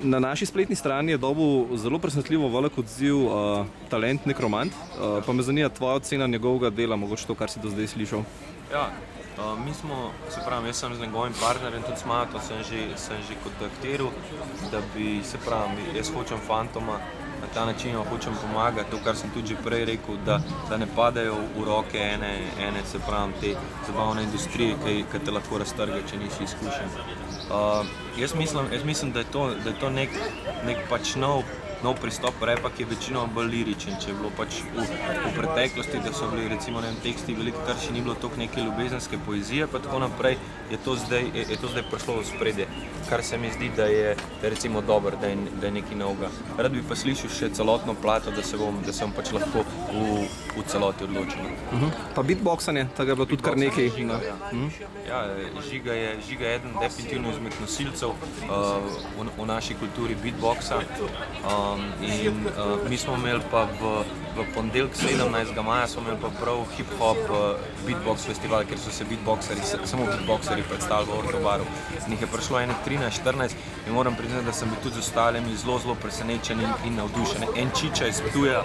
Na naši spletni strani je dobil zelo presenetljivo velik odziv talent Nekromant, pa me zanima tvoja ocena njegovega dela, mogoče to, kar si do zdaj slišal. Ja, mi smo, se pravim, jaz sem z njegovim partnerjem tudi smatrao, sem že kontaktiral, da bi, se pravim, jaz hočem Fantoma na ta način hočem pomagati, to, kar sem tudi že prej rekel, da ne padajo v roke ene, se pravim, te zabavne industrije, ki te lahko raztrga, če nisi izkušen. Jaz mislim, da je to nek pač nov pristop repa, ki je večinoma bolj liričen. Če je bilo pač v preteklosti, da so bili recimo teksti veliko trši, ni bilo toliko neke ljubezenske poezije, pa tako naprej, je to zdaj prišlo v spredje, kar se mi zdi, da je recimo dobro, da je nekaj novega. Rad bi pa slišal še celotno plato, da se bom pač lahko v celoti odločil. Pa beatboxanje, tega je bilo tudi kar nekaj. Ja, Žiga je eden definitivno izmed nosilcev v naši kulturi beatboxa. In mi smo imeli pa v ponedeljek 17. maja smo imeli pa prav hip-hop beatbox festival, kjer so se samo beatboxeri predstavili v Ortobaru. Njih je prišlo 13-14 in moram priznati, da sem bil tudi z ostalimi zelo presenečen in navdušen. En Čiča iz Ptuja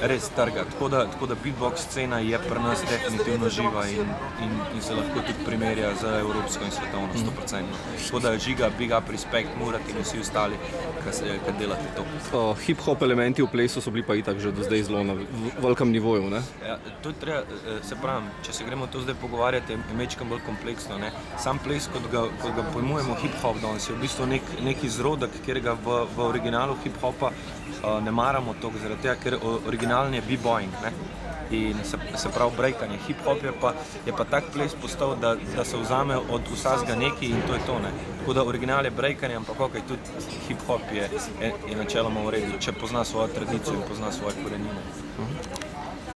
res trga, tako da beatbox scena je pri nas definitivno živa in se lahko tudi primerja z evropsko in svetovno 100%. Tako da Žiga, big up, respect, Murat in vsi ostali, ki delate to. Hip-hop elementi v plesu so bili pa itak že do zdaj zelo na velikem nivoju, ne? Ja, to je treba, se pravim, če se gremo to zdaj pogovarjati, je mečkam bolj kompleksno, ne. Sam ples, kot ga pojmujemo hip-hop danes, je v bistvu nek izrodek, kjer ga v originalu hip-hopa ne maramo toliko, zaradi tega, ker originalni je b-boying, ne. In se pravi breakanje. Hip-hop je pa tak ples postal, da se vzame od vsega nekaj in to je to, ne. Tako da original je breakanje, ampak okej, tudi hip-hop je načeloma v redu, če pozna svojo tradicijo in pozna svoje korenine.